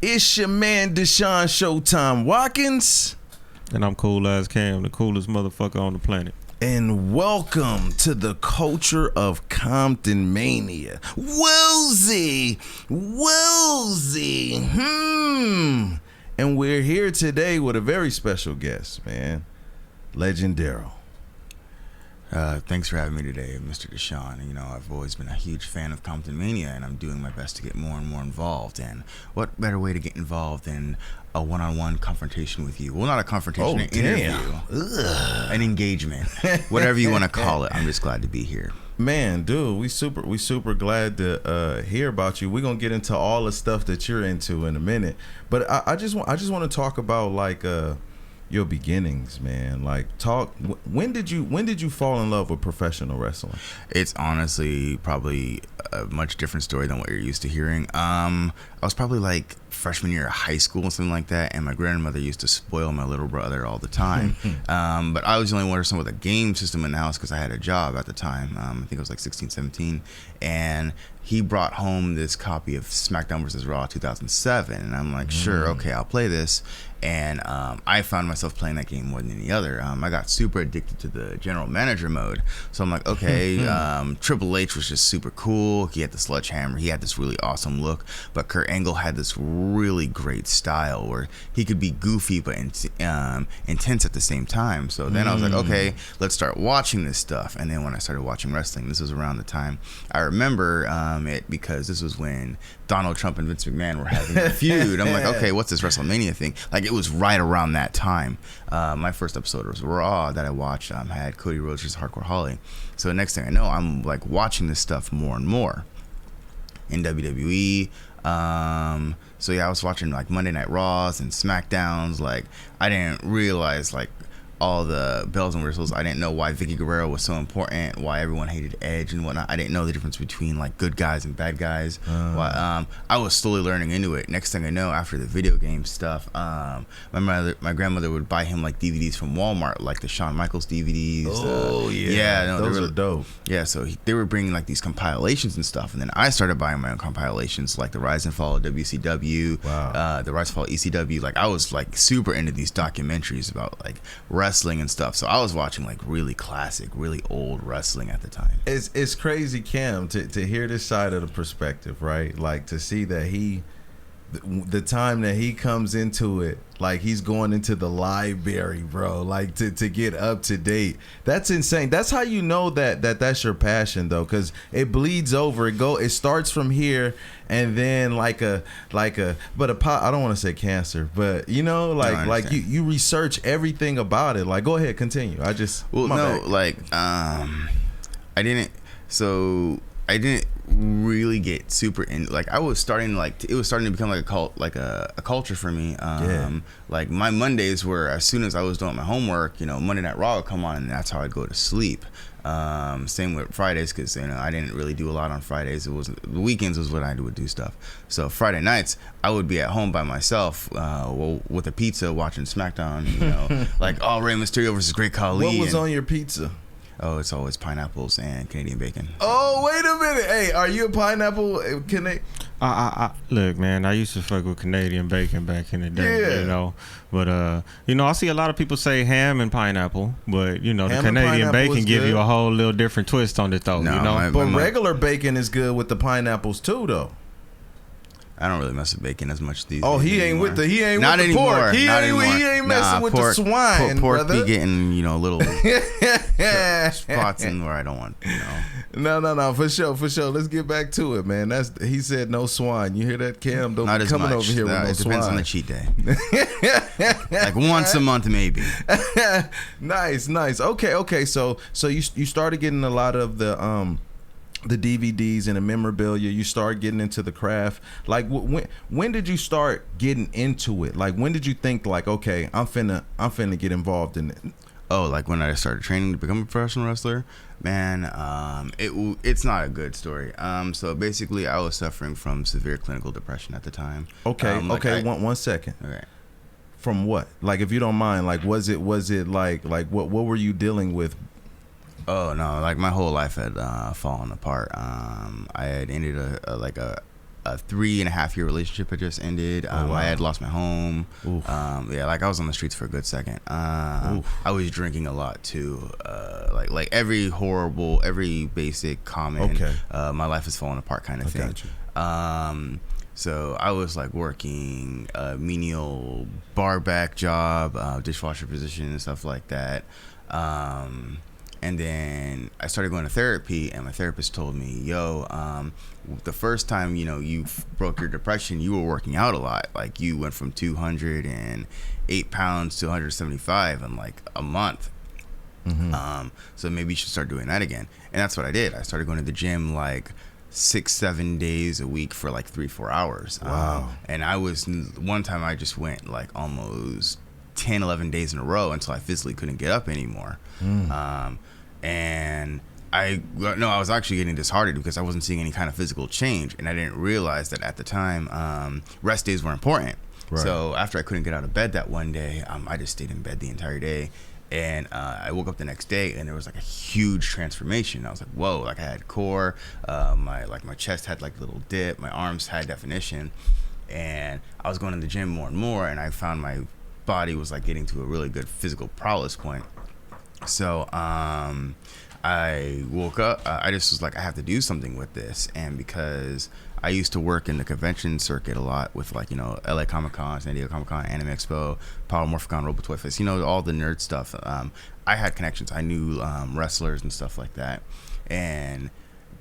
It's your man Deshaun Showtime Watkins. And I'm Cool As Cam, the coolest motherfucker on the planet. And welcome to the culture of Comptonmania. Woolsey. And we're here today with a very special guest, man. LegenDarryl. Thanks for having me today, Mr. Deshaun. You know, I've always been a huge fan of Comptonmania, and I'm doing my best to get more and more involved. And what better way to get involved than a one-on-one confrontation with you? Well, not a confrontation, an interview, an engagement, whatever you want to call it. I'm just glad to be here. Man, dude, we super glad to hear about you. We're gonna get into all the stuff that you're into in a minute, but I just want to talk about like your beginnings, man. Like, when did you fall in love with professional wrestling? It's honestly probably a much different story than what you're used to hearing. I was probably like freshman year of high school or something like that, and my grandmother used to spoil my little brother all the time. But I was the only person with a game system in the house because I had a job at the time. I think I was like 16, 17, and he brought home this copy of SmackDown vs. Raw 2007, and I'm like, sure, okay, I'll play this. And I found myself playing that game more than any other. I got super addicted to the general manager mode. So I'm like, okay, Triple H was just super cool. He had the sledgehammer. He had this really awesome look. But Kurt Angle had this really great style where he could be goofy but intense at the same time. So then I was like, okay, let's start watching this stuff. And then when I started watching wrestling, this was around the time I remember it because this was when Donald Trump and Vince McMahon were having a feud. I'm like, okay, what's this WrestleMania thing? Like, it was right around that time. My first episode was Raw that I watched. Had Cody Rhodes versus Hardcore Holly. So the next thing I know, I'm like watching this stuff more and more in WWE. So yeah, I was watching like Monday Night Raws and SmackDowns. Like, I didn't realize like all the bells and whistles. I didn't know why Vicky Guerrero was so important, why everyone hated Edge and whatnot. I didn't know the difference between like good guys and bad guys. I was slowly learning into it. Next thing I know, after the video game stuff, my grandmother would buy him like DVDs from Walmart, like the Shawn Michaels DVDs. Those are dope. Yeah, so they were bringing like these compilations and stuff, and then I started buying my own compilations, like the Rise and Fall of WCW, the Rise and Fall of ECW. Like, I was like super into these documentaries about like wrestling and stuff. So I was watching like really classic, really old wrestling at the time. It's crazy, Cam, to hear this side of the perspective, right? Like, to see that the time that he comes into it, like he's going into the library, bro, like to get up to date. That's insane. That's how you know that's your passion, though, because it bleeds over. It starts from here, and then I don't want to say cancer, but you know, like you research everything about it. Like, go ahead, continue. I didn't really get super in. Like, I was starting it was starting to become like a cult, like a culture for me. Like, my Mondays were, as soon as I was doing my homework, you know, Monday Night Raw would come on, and that's how I'd go to sleep. Same with Fridays, because you know I didn't really do a lot on Fridays. The weekends was when I would do stuff. So Friday nights I would be at home by myself, with a pizza, watching SmackDown. You know, like, Rey Mysterio versus Great Khali. What was on your pizza? Oh, it's always pineapples and Canadian bacon. Oh, wait a minute. Hey, are you a pineapple? Look, man, I used to fuck with Canadian bacon back in the day, you know. But, you know, I see a lot of people say ham and pineapple, but, you know, the Canadian bacon give you a whole little different twist on it, though, you know. But regular bacon is good with the pineapples, too, though. I don't really mess with bacon as much these days. Oh, he ain't with the pork. He ain't messing with the swine, pork brother. be getting, you know, little spots in where I don't want, you know. No, for sure. Let's get back to it, man. He said no swine. You hear that, Cam? Don't be coming over here with no swine. It depends on the cheat day. Like once a month, maybe. Nice. Okay. So you started getting a lot of the DVDs and the memorabilia. You start getting into the craft. Like, when did you start getting into it? Like, when did you think like, okay, I'm finna get involved in it? Oh, like when I started training to become a professional wrestler, man. It's not a good story. So basically, I was suffering from severe clinical depression at the time. Okay. One second. Okay. From what? Like, if you don't mind, like, was it like what were you dealing with? Oh no, like my whole life had fallen apart. I had ended a a 3.5-year relationship had just ended. Wow. I had lost my home. Like I was on the streets for a good second. I was drinking a lot too. Like every basic common. My life is falling apart kind of thing. Got you. So I was like working a menial bar back job, dishwasher position and stuff like that. And then I started going to therapy, and my therapist told me, yo, the first time, you broke your depression, you were working out a lot. Like you went from 208 pounds to 175 in like a month. So maybe you should start doing that again. And that's what I did. I started going to the gym like 6-7 days a week for like 3-4 hours. Wow. And one time I just went like almost 10-11 days in a row until I physically couldn't get up anymore. And I was actually getting disheartened because I wasn't seeing any kind of physical change, and I didn't realize that at the time rest days were important. Right. So after I couldn't get out of bed that one day, I just stayed in bed the entire day. And I woke up the next day, and there was like a huge transformation. I was like, whoa, like I had core, my chest had like a little dip, my arms had definition, and I was going to the gym more and more, and I found my body was like getting to a really good physical prowess point. So I woke up, I just was like, I have to do something with this. And because I used to work in the convention circuit a lot with like, LA Comic Con, San Diego Comic Con, Anime Expo, Power Morphicon, Robo Toy Fest, all the nerd stuff. I had connections. I knew wrestlers and stuff like that. And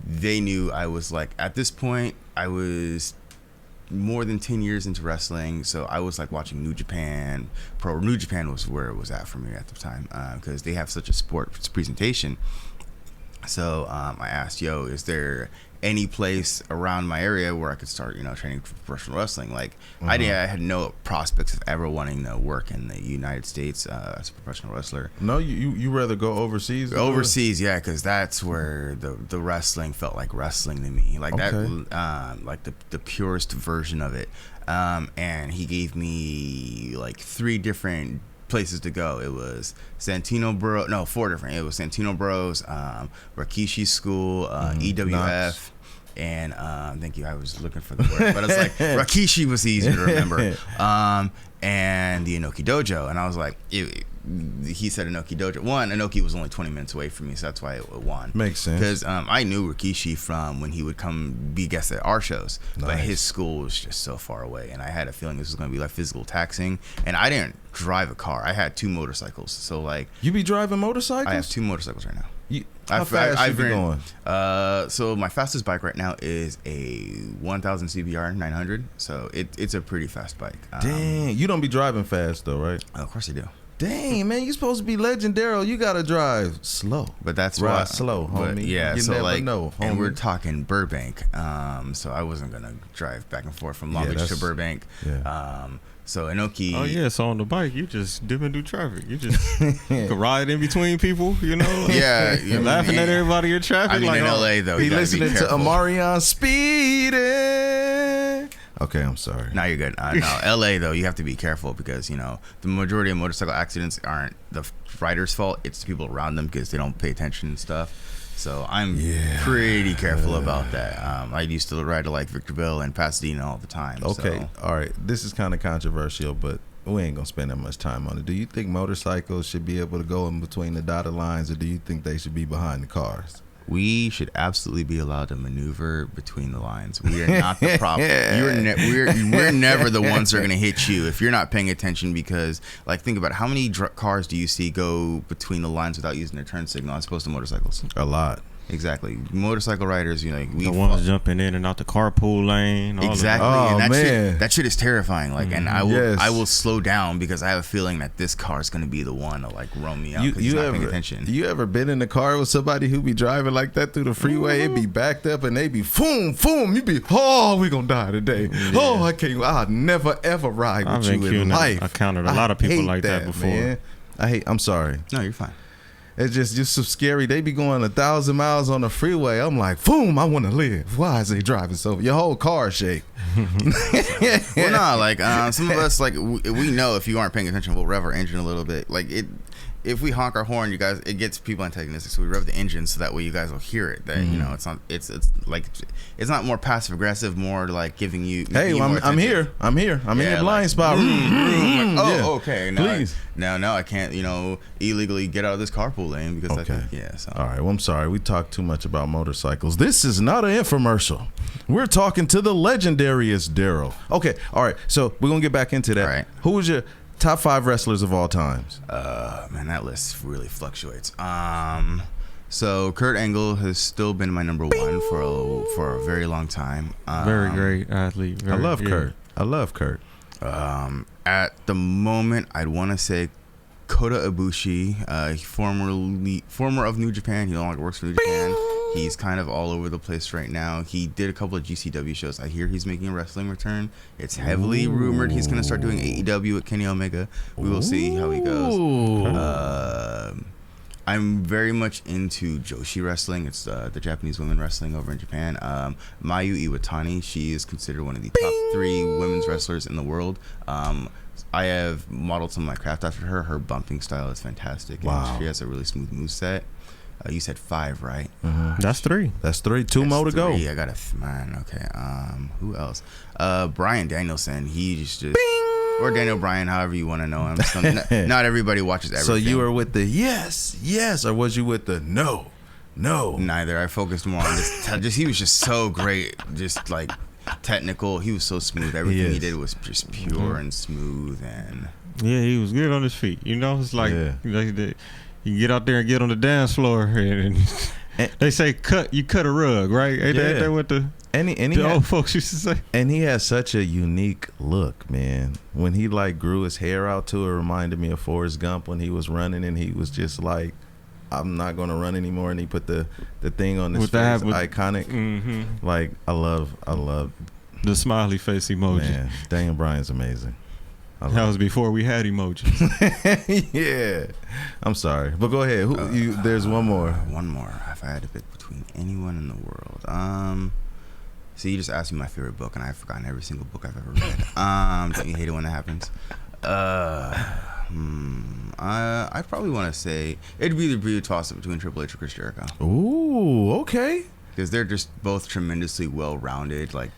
they knew I was like, at this point, I was more than 10 years into wrestling, so I was like watching New Japan. New Japan was where it was at for me at the time, because they have such a sports presentation. So I asked, yo, is there any place around my area where I could start, training for professional wrestling? Like, I had no prospects of ever wanting to work in the United States as a professional wrestler. No, you rather go overseas? Overseas, yeah, because that's where the wrestling felt like wrestling to me. Like that, like the purest version of it. And he gave me like 3 different places to go. It was Santino Bros. No, 4 different. It was Santino Bros, Rikishi School, EWF. Nice. And thank you. I was looking for the word, but it's like Rikishi was easy to remember. And the Inoki Dojo, and I was like, he said Inoki Dojo. One, Inoki was only 20 minutes away from me, so that's why it won. Makes sense. Because I knew Rikishi from when he would come be guest at our shows, but his school was just so far away, and I had a feeling this was going to be like physical taxing. And I didn't drive a car. I had 2 motorcycles, so like. You be driving motorcycles? I have 2 motorcycles right now. How fast you be going? So my fastest bike right now is a 1000 CBR 900. So it's a pretty fast bike. Dang, you don't be driving fast though, right? Of course I do. Dang, man, you supposed to be LegenDarryl. You gotta drive slow. But that's why slow, homie. But yeah, you so never like, know, homie. And we're talking Burbank. So I wasn't gonna drive back and forth from Long Beach to Burbank. Yeah. So Inoki. Oh yeah, so on the bike you just dip into traffic. You just can ride in between people, Yeah, laughing at everybody in traffic. I mean, like, in LA though, he listening to Amarion speeding. Okay, I'm sorry. No, you're good. No, LA though, you have to be careful because the majority of motorcycle accidents aren't the rider's fault. It's the people around them because they don't pay attention and stuff. So I'm pretty careful about that. I used to ride to like Victorville and Pasadena all the time. Okay, all right. This is kind of controversial, but we ain't gonna spend that much time on it. Do you think motorcycles should be able to go in between the dotted lines, or do you think they should be behind the cars? We should absolutely be allowed to maneuver between the lines. We are not the problem. We're never the ones that are going to hit you if you're not paying attention. Because, like, think about it. How many cars do you see go between the lines without using their turn signal as opposed to motorcycles? A lot. Exactly. Motorcycle riders, we the ones jumping in and out the carpool lane. Exactly. Oh, and man. That shit is terrifying. Like, and I will slow down because I have a feeling that this car is going to be the one to like roam me out because he's not paying attention. You ever been in the car with somebody who be driving like that through the freeway? It be backed up and they be boom, boom. You be, we gonna die today. Yeah. I can't. I'll never ever ride with you in life. I counted a lot of people like that before. Man. I'm sorry. No, you're fine. It's just so scary. They be going 1,000 miles on the freeway. I'm like, boom, I want to live. Why is they driving so? Your whole car shake. Well, no, like some of us, like we know if you aren't paying attention, we'll rev our engine a little bit. Like if we honk our horn, you guys, it gets people antagonistic. So we rev the engine so that way you guys will hear it. That you know, it's not. It's like it's not more passive aggressive, more like giving you. Hey, I'm here. I'm in your blind spot. Okay. Now please. Now I can't, illegally get out of this carpool lane because So. All right. Well, I'm sorry. We talked too much about motorcycles. This is not an infomercial. We're talking to the legendariest Darryl. Okay. All right. So we're gonna get back into that. All right. Who was your top 5 wrestlers of all times? Man, that list really fluctuates. So Kurt Angle has still been my number 1 for a very long time. Very great athlete. I love Kurt. I love Kurt. At the moment, I'd want to say Kota Ibushi, former of New Japan. He no longer works for New Japan. He's kind of all over the place right now. He did a couple of GCW shows. I hear he's making a wrestling return. It's heavily rumored he's going to start doing AEW at Kenny Omega. We will see how he goes. I'm very much into Joshi wrestling. It's the Japanese women wrestling over in Japan. Mayu Iwatani, she is considered one of the top 3 women's wrestlers in the world. I have modeled some of my craft after her. Her bumping style is fantastic. Wow. And she has a really smooth moveset. You said 5, right? That's 3. That's 3. 2 more to go. I got okay. Who else? Brian Danielson. He's just or Daniel Bryan, however you want to know him. Not everybody watches everything. So you were with the yes, or was you with the no? Neither. I focused more on this. He was just so great. Just like technical. He was so smooth. Everything he did was just pure and smooth. And he was good on his feet. It's like you get out there and get on the dance floor, and they say you cut a rug, right? Ain't that what the old folks used to say? And he has such a unique look, man. When he like grew his hair out too, it reminded me of Forrest Gump when he was running, and he was just like, I'm not gonna run anymore, and he put the thing on his face, iconic. Mm-hmm. Like I love the smiley face emoji. Man, Daniel Bryan's amazing. That was before we had emojis. Yeah, I'm sorry, but go ahead. There's one more. One more. If I had to pick between anyone in the world, so you just asked me my favorite book, and I've forgotten every single book I've ever read. Don't you hate it when that happens? I'd probably want to say it'd either be a toss-up between Triple H or Chris Jericho. Ooh, okay. Because they're just both tremendously well-rounded. Like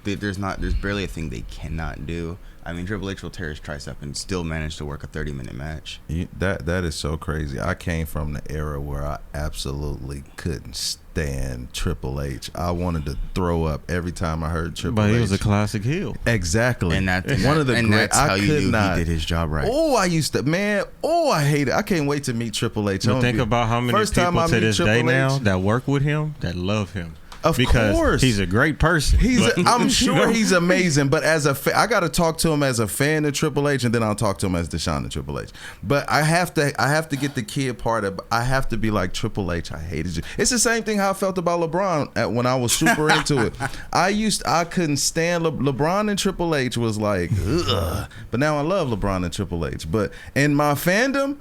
there's barely a thing they cannot do. I mean, Triple H will tear his tricep and still manage to work a 30-minute match. That is so crazy. I came from the era where I absolutely couldn't stand Triple H. I wanted to throw up every time I heard Triple H. But he was a classic heel. Exactly. And that's how you knew he did his job right. I hate it. I can't wait to meet Triple H. But think about how many people to this day now that work with him, that love him. Of course, he's a great person. I'm sure he's amazing. But I got to talk to him as a fan of Triple H, and then I'll talk to him as Deshaun and Triple H. But I have to get the kid part of. I have to be like Triple H. I hated you. It's the same thing how I felt about LeBron when I was super into it. I couldn't stand LeBron and Triple H was like, ugh. But now I love LeBron and Triple H. But in my fandom,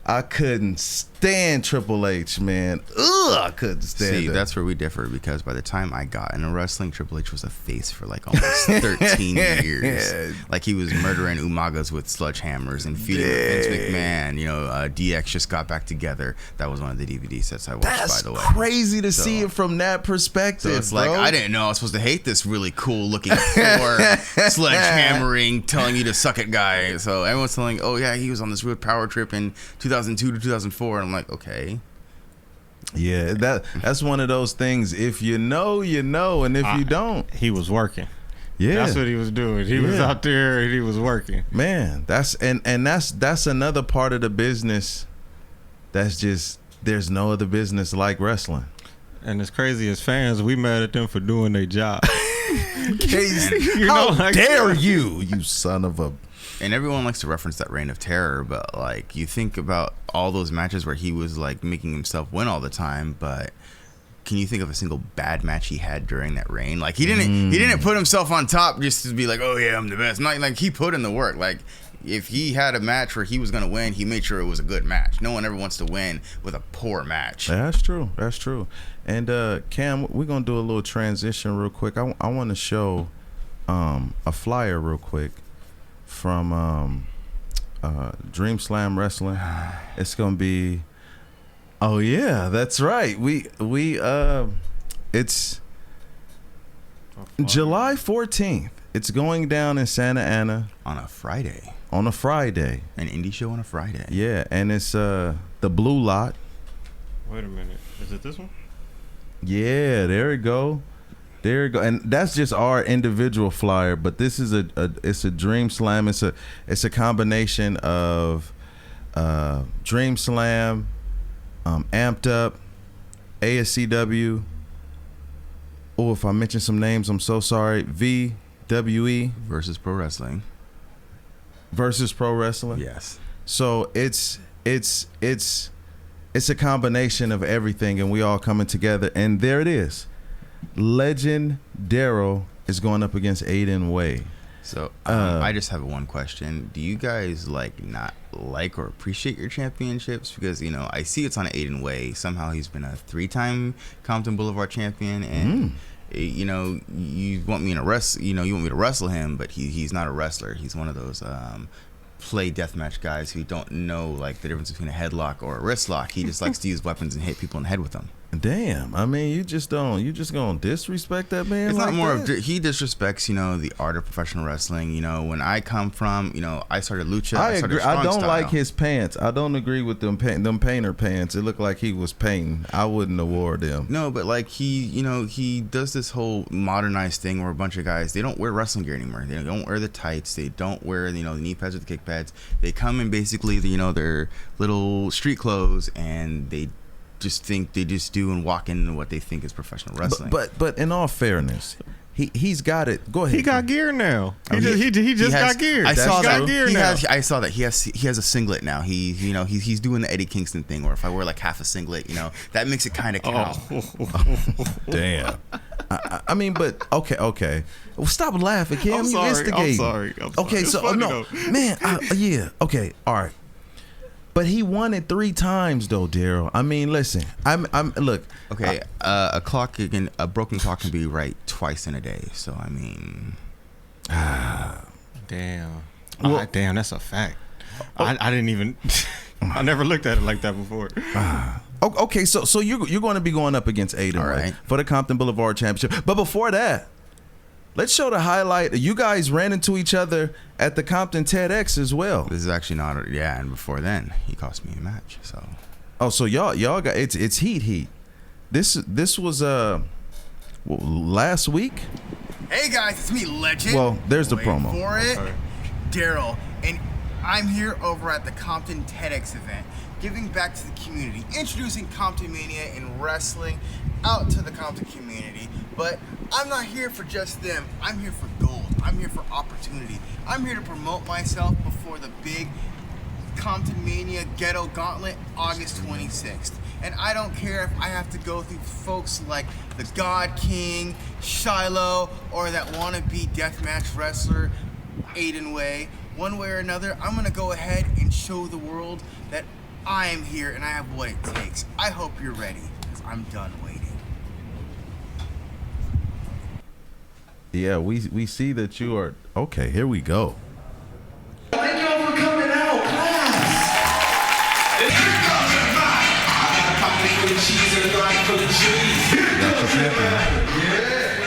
I couldn't stand Triple H, man. I couldn't stand it. See, that's where we differ, because by the time I got into wrestling, Triple H was a face for like almost 13 years. Like he was murdering Umagas with sledgehammers and feeding Vince McMahon. DX just got back together. That was one of the DVD sets I watched, by the way. That's crazy to see it from that perspective. So it's like, I didn't know I was supposed to hate this really cool looking Thor sledgehammering, telling you to suck it guy. So everyone's telling, oh yeah, he was on this real power trip in 2002 to 2004. And I'm like, okay. Yeah, that's one of those things. If you know, and if you don't, he was working. Yeah, that's what he was doing. He was out there and he was working. Man, that's another part of the business. That's just, there's no other business like wrestling. And it's crazy, as fans, we mad at them for doing their job. How dare you son of a. And everyone likes to reference that Reign of Terror, but like you think about all those matches where he was like making himself win all the time, but can you think of a single bad match he had during that reign? Like he didn't put himself on top just to be like, oh yeah, I'm the best. Not like he put in the work. Like if he had a match where he was gonna win, he made sure it was a good match. No one ever wants to win with a poor match. That's true. And Cam, we're gonna do a little transition real quick. I want to show a flyer real quick from Dream Slam Wrestling. It's gonna be. Oh yeah, that's right. It's July 14th. It's going down in Santa Ana on a Friday. On a Friday. An indie show on a Friday. Yeah, and it's the Blue Lot. Wait a minute. Is it this one? Yeah, there we go. There you go, and that's just our individual flyer. But this is it's a Dream Slam. It's a combination of Dream Slam, Amped Up, ASCW. Oh, if I mention some names, I'm so sorry. VWE versus Pro Wrestling. Versus Pro Wrestling. Yes. So it's a combination of everything, and we all coming together. And there it is. LegenDarryl is going up against Aiden Way. So I just have one question. Do you guys not like or appreciate your championships? Because I see it's on Aiden Way. Somehow he's been a 3-time Compton Boulevard champion, and you want me to wrestle. You want me to wrestle him, but he's not a wrestler. He's one of those play deathmatch guys who don't know the difference between a headlock or a wrist lock. He just likes to use weapons and hit people in the head with them. Damn, I mean, you just gonna disrespect that man. It's like not more that? of he disrespects the art of professional wrestling. When I come from, I started lucha. I started agree. I don't style. like his pants. I don't agree with them painter pants. It looked like he was painting. I wouldn't have wore them. No, but he does this whole modernized thing where a bunch of guys, they don't wear wrestling gear anymore. They don't wear the tights. They don't wear the knee pads or the kick pads. They come in basically their little street clothes, and they just think they just do and walk into what they think is professional wrestling. But in all fairness, he's got it. Go ahead. He got gear now. He just got gear. I saw that. Gear now. I saw that he has a singlet now. He's doing the Eddie Kingston thing where if I wear half a singlet, that makes it kind of count. Damn. I mean, but okay. Well, stop laughing, Cam. I'm sorry. Okay, it's so funny, no, man. Yeah. Okay. All right. But he won it 3 times though, Daryl. I mean, listen. I'm look. Okay, a broken clock can be right twice in a day. So I mean, damn. Well, damn, that's a fact. I didn't even. I never looked at it like that before. Okay, so you're going to be going up against Aiden, right, for the Compton Boulevard Championship. But before that, let's show the highlight. You guys ran into each other at the Compton TEDx as well. This is actually not. And before then, he cost me a match. So y'all got it's heat. This was last week. Hey guys, it's me, Legend. Well, there's the promo. For it, Daryl, and I'm here over at the Compton TEDx event, giving back to the community, introducing Comptonmania and wrestling out to the Compton community. But I'm not here for just them. I'm here for gold. I'm here for opportunity. I'm here to promote myself before the big Comptonmania Ghetto Gauntlet, August 26th. And I don't care if I have to go through folks like the God King, Shiloh, or that wannabe deathmatch wrestler, Aiden Way. One way or another, I'm gonna go ahead and show the world that I am here and I have what it takes. I hope you're ready, because I'm done waiting. Yeah, we see that you are. Okay, here we go. Thank you all for coming out, class.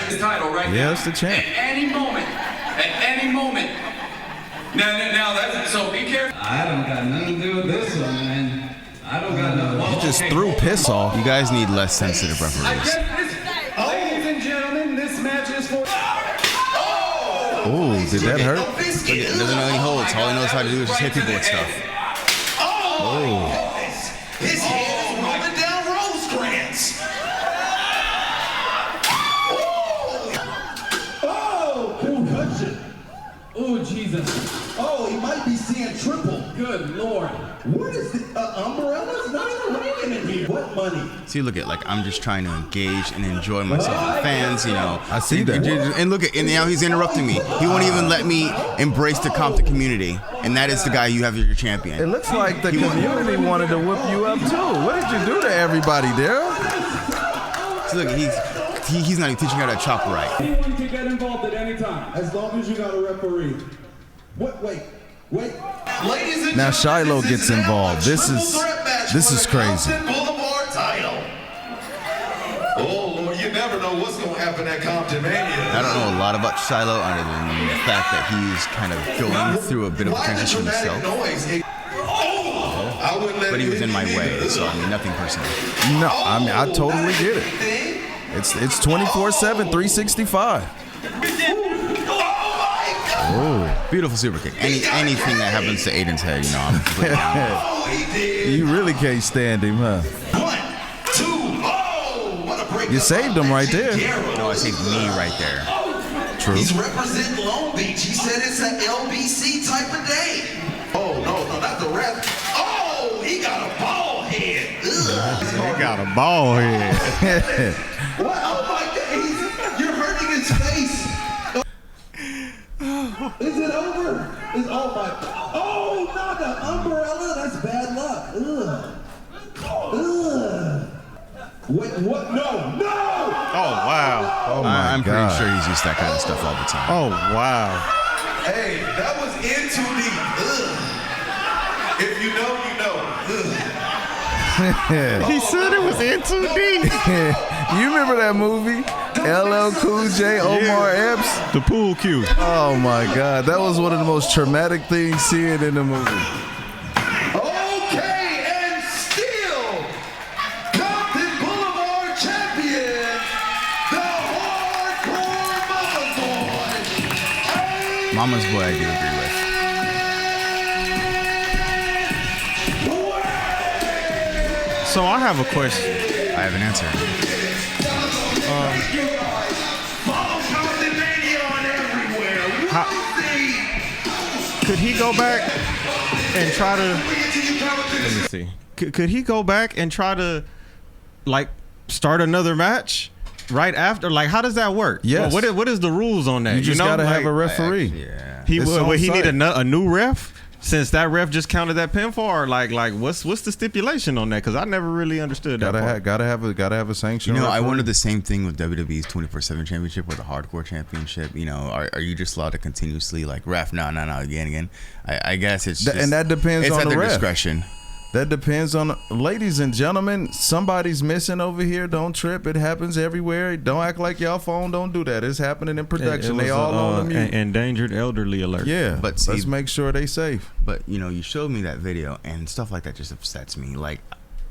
It's the title right now. Yeah, it's the champ. At any moment. Now that's so be careful. I don't got nothing to do with this one, man. I don't got nothing. You just threw piss off. You guys need less sensitive referees. Ladies and gentlemen, this match is for. Oh, did that hurt? Look, it doesn't know any holds. All he knows how to do is just hit people with stuff. His head is rolling down Rosecrans. Oh, concussion. Oh, Jesus. Oh, he might be seeing triple. Good Lord. What is the umbrellas? Not even raining in here. What money? See, look at I'm just trying to engage and enjoy myself with fans, I see that. And look at, and now he's interrupting me. He won't even let me embrace the Compton community, and that is the guy you have as your champion. It looks like the community wanted to whip you up too. What did you do to everybody, Daryl? See, look, he's not even teaching how to chop right. Anyone can get involved at any time. As long as you got a referee. Wait, Wait. Ladies and Now gentlemen, Shiloh this gets is now involved. a This triple is threat match for the crazy. Compton Boulevard title. Oh Lord, you never know what's gonna happen at Comptonmania. I don't know a lot about Shiloh other than the fact that he's kind of going through a bit of a transition himself. But he was in my way, so I mean nothing personal. No, I mean I totally get it. It's 24/7, 365. Oh, beautiful super kick. Anything that happens to Aiden's head, you know, I'm completely down. You really can't stand him, huh? 1, 2, oh, what a break. You saved him right there. No, I saved me right there. True. He's representing Long Beach. He said it's an LBC type of day. Oh, no, not the ref. Oh, he got a ball head. He got a ball head. What? Oh, my God. You're hurting his face. Is it over? Oh, not the umbrella. That's bad luck. Ugh. Wait, what? No. Oh, wow. Oh my I'm God. pretty sure he's used to that kind of stuff all the time. Oh, wow. Hey, that was in too deep. If you know, you know. He said it was in too deep. You remember that movie? LL Cool J, Omar Epps? The pool cue. Oh my God, that was one of the most traumatic things seeing in the movie. Okay, and still, Compton Boulevard champion, the Hardcore Mama's Boy. Mama's Boy, I do agree with. So I have a question. I have an answer. Follow Comptonmania on everywhere. Could he go back and try to? Let me see. Could he go back and try to, like, start another match right after? Like, how does that work? Yes. Well, what is the rules on that? You just gotta have a referee. Yeah. He It's would on he need site. a new ref? Since that ref just counted that pinfall, or like what's the stipulation on that? Because I never really understood that. Gotta have a sanction. You know, I referee. wondered the same thing with WWE's 24/7 championship or the Hardcore championship. You know, are you just allowed to continuously like ref? No, again. I guess it's just, and that depends it's on at the their ref. discretion. That depends on, ladies and gentlemen, somebody's missing over here. Don't trip. It happens everywhere. Don't act like y'all phone don't do that. It's happening in production. They all on the mute. Endangered elderly alert. Yeah, But see- let's make sure they safe. But you know, you showed me that video and stuff like that just upsets me. Like,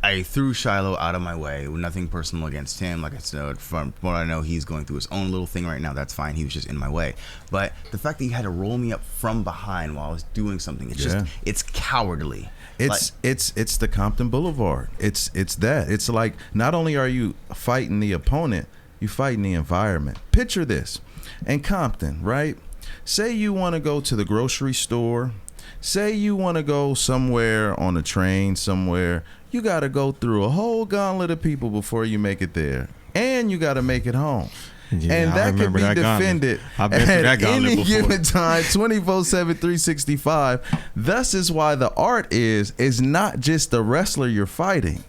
I threw Shiloh out of my way with nothing personal against him. Like I said, from what I know, he's going through his own little thing right now. That's fine. He was just in my way. But the fact that you had to roll me up from behind while I was doing something, it's just, it's cowardly. It's the Compton Boulevard. It's that. It's like, not only are you fighting the opponent, you fighting the environment. Picture this. In Compton, right? Say you want to go to the grocery store. Say you want to go somewhere on a train somewhere. You got to go through a whole gauntlet of people before you make it there. And you got to make it home. Yeah, and that can be defended at any given time, 24/7, 365. Thus is why the art is not just the wrestler you're fighting.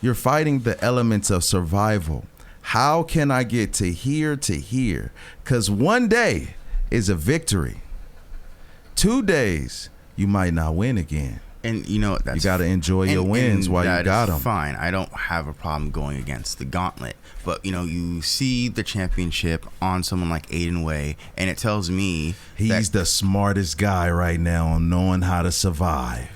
You're fighting the elements of survival. How can I get to here to here? Because one day is a victory. 2 days, you might not win again. And you know, You got to enjoy your wins while you got them. Fine. I don't have a problem going against the gauntlet. But, you know, you see the championship on someone like Aiden Way, and it tells me He's the smartest guy right now on knowing how to survive.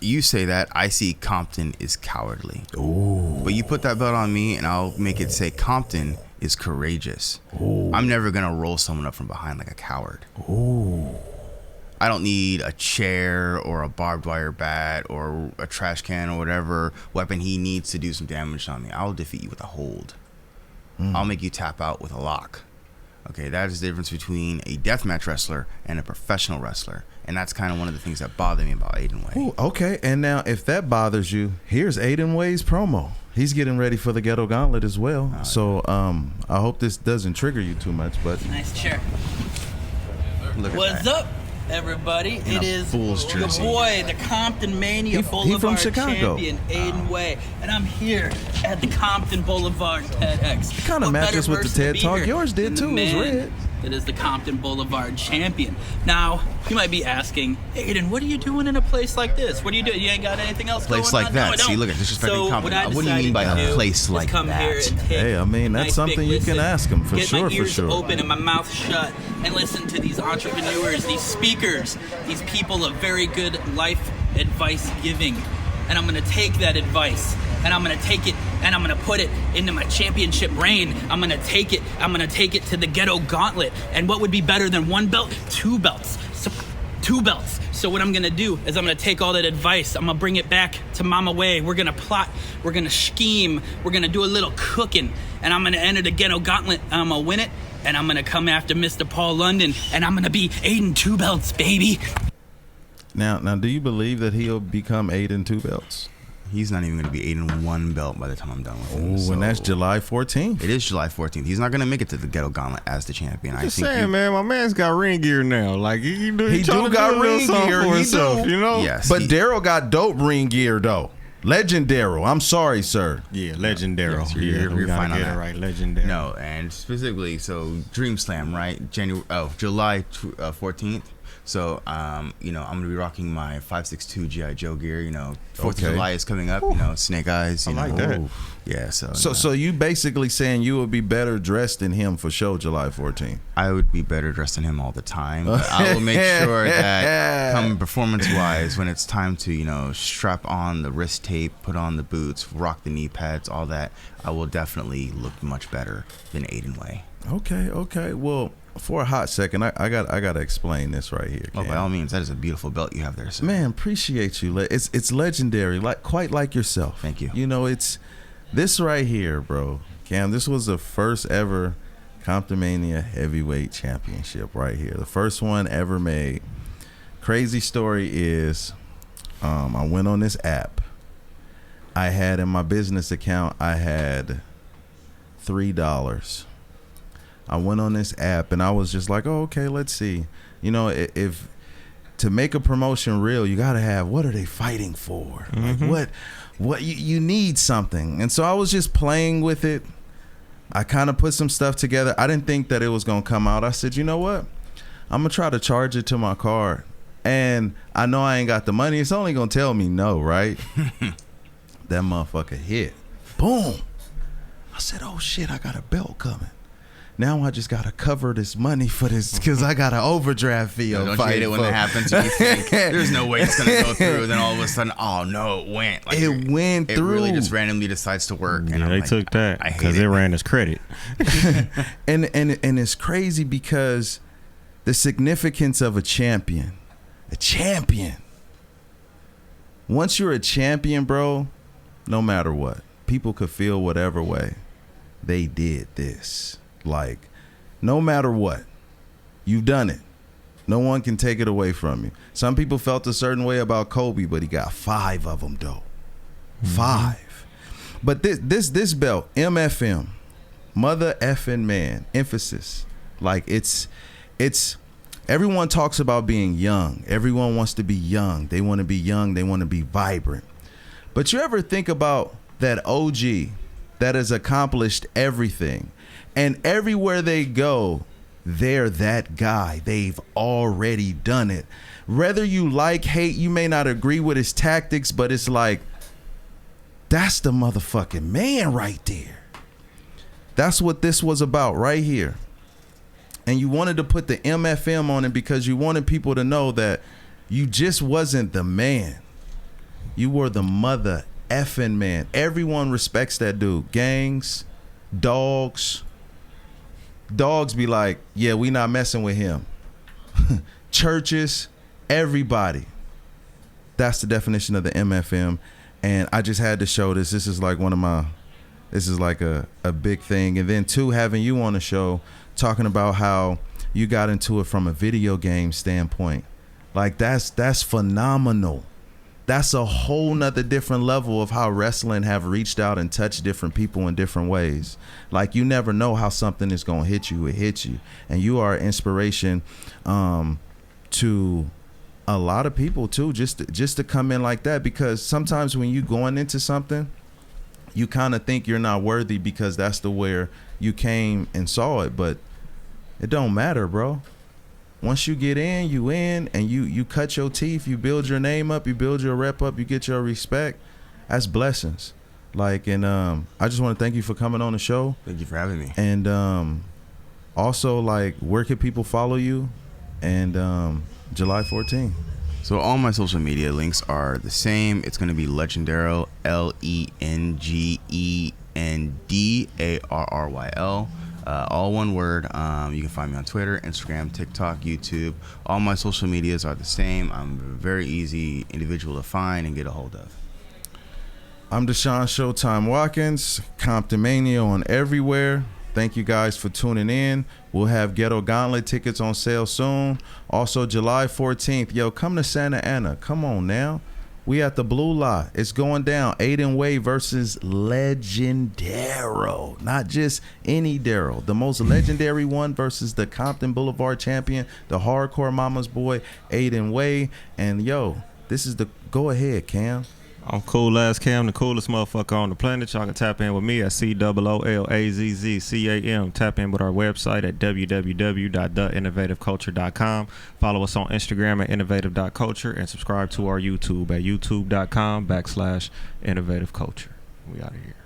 You say that, I see Compton is cowardly. Ooh. But you put that belt on me, and I'll make it say Compton is courageous. Ooh. I'm never going to roll someone up from behind like a coward. Ooh. I don't need a chair or a barbed wire bat or a trash can or whatever weapon he needs to do some damage on me. I'll defeat you with a hold. I'll make you tap out with a lock. Okay, that is the difference between a deathmatch wrestler and a professional wrestler. And that's kind of one of the things that bother me about Aiden Way. Ooh, okay, and now if that bothers you, here's Aiden Way's promo. He's getting ready for the Ghetto Gauntlet as well. So I hope this doesn't trigger you too much. But Nice chair. Look at What's that. up, everybody? In It a is Bulls your jersey. boy, the Comptonmania He from Boulevard Chicago. champion, Aiden Way, and I'm here at the Compton Boulevard TEDx. it kind of What matches better with the person to TED be Talk. here Yours did than too. the It was man red. that is the Compton Boulevard champion. Now, you might be asking, Aiden, what are you doing in a place like this? What are you doing? You ain't got anything else going on? Place like that. No, I don't. See, look at disrespecting So Compton. What do you mean by a place like come that? Here and take Hey, I mean, that's nice something big you can listen, ask them for get sure, my for ears sure. open and my mouth shut and listen to these entrepreneurs, these speakers, these people of very good life advice giving. And I'm gonna take that advice and I'm gonna take it and I'm gonna put it into my championship reign. I'm gonna take it to the ghetto gauntlet. And what would be better than one belt? Two belts. Two belts. So what I'm gonna do is I'm gonna take all that advice, I'm gonna bring it back to Mama Way. We're gonna plot, we're gonna scheme, we're gonna do a little cooking, and I'm gonna enter the ghetto gauntlet, and I'm gonna win it, and I'm gonna come after Mr. Paul London, and I'm gonna be Aiden Two Belts, baby. Now, do you believe that he'll become Aiden Two Belts? He's not even going to be 8-1 belt by the time I'm done with him. Oh, and that's July 14th. It is July 14th. He's not going to make it to the Ghetto Gauntlet as the champion. Just saying, man, my man's got ring gear now. Like he do got ring gear. For himself, you know. Yes, but Daryl got dope ring gear though. LegenDarryl. I'm sorry, sir. Yeah, LegenDarryl. Yes, you're fine on that. Right, LegenDarryl. No, and specifically, so Dream Slam, right? July 14th. So, you know, I'm gonna be rocking my 5.62 GI Joe gear. You know, 4th of July is coming up. You know, Snake Eyes. You I like know. that. Yeah. So. So you basically saying you would be better dressed than him for show July 14th? I would be better dressed than him all the time. But I will make sure that, come performance-wise, when it's time to, you know, strap on the wrist tape, put on the boots, rock the knee pads, all that, I will definitely look much better than Aiden Way. Okay. Well, for a hot second, I got to explain this right here. Oh, by all means, that is a beautiful belt you have there, sir. Man, appreciate you. It's legendary, quite like yourself. Thank you. You know, it's this right here, bro. Cam, this was the first ever Comptonmania heavyweight championship right here. The first one ever made. Crazy story is, I went on this app. I had in my business account, I had $3. I went on this app and I was just like, oh, okay, let's see. You know, if to make a promotion real, you got to have, what are they fighting for? Mm-hmm. Like what you need something. And so I was just playing with it. I kind of put some stuff together. I didn't think that it was going to come out. I said, you know what? I'm going to try to charge it to my card. And I know I ain't got the money. It's only going to tell me no, right? That motherfucker hit. Boom. I said, oh shit, I got a belt coming. Now I just gotta cover this money for this because I got an overdraft fee. Don't you hate it when that happens? You think there's no way it's gonna go through. Then all of a sudden, oh no, it went. Like, it went through. It really just randomly decides to work. Yeah, and they took that because it ran his credit. and it's crazy because the significance of a champion. Once you're a champion, bro, no matter what, people could feel whatever way. They did this. Like, no matter what, you've done it. No one can take it away from you. Some people felt a certain way about Kobe, but he got 5 of them though. 5. But this belt, MFM, mother effing man, emphasis. Like it's everyone talks about being young. Everyone wants to be young. They want to be young. They want to be vibrant. But you ever think about that OG that has accomplished everything? And everywhere they go, they're that guy. They've already done it. Whether you like, hate, you may not agree with his tactics, but it's like, that's the motherfucking man right there. That's what this was about right here. And you wanted to put the MFM on it because you wanted people to know that you just wasn't the man. You were the mother effing man. Everyone respects that dude. Gangs, dogs be like, yeah, we not messing with him. Churches, everybody. That's the definition of the MFM. And I just had to show this. This is like this is like a big thing. And then 2, having you on the show talking about how you got into it from a video game standpoint. Like that's phenomenal. That's a whole nother different level of how wrestling have reached out and touched different people in different ways. Like, you never know how something is going to hit you. It hits you. And you are an inspiration to a lot of people too, just to come in like that. Because sometimes when you going into something, you kind of think you're not worthy because that's the where you came and saw it. But it don't matter, bro. Once you get in, you in, and you cut your teeth, you build your name up, you build your rep up, you get your respect. That's blessings. Like, and I just want to thank you for coming on the show. Thank you for having me. And also, like, where can people follow you? And July 14th. So all my social media links are the same. It's going to be LegenDarryl, LegenDarryl, all one word. You can find me on Twitter, Instagram, TikTok, YouTube. All my social medias are the same. I'm a very easy individual to find and get a hold of. I'm Deshaun Showtime Watkins, Comptonmania on everywhere. Thank you guys for tuning in. We'll have Ghetto Gauntlet tickets on sale soon. Also, July 14th. Yo, come to Santa Ana. Come on now. We at the Blue Lot. It's going down. Aiden Way versus LegenDarryl. Not just any Darryl. The most legendary one versus the Compton Boulevard champion, the hardcore mama's boy, Aiden Way. And yo, this is the go ahead, Cam. I'm Cool Ass Cam, the coolest motherfucker on the planet. Y'all can tap in with me at COOLAZZCAM. Tap in with our website at www.theinnovativeculture.com. Follow us on Instagram at innovative.culture and subscribe to our YouTube at youtube.com/innovativeculture. We out of here.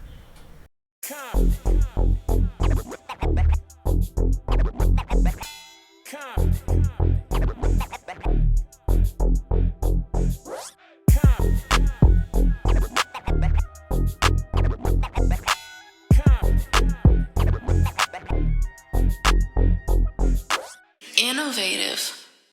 Innovative.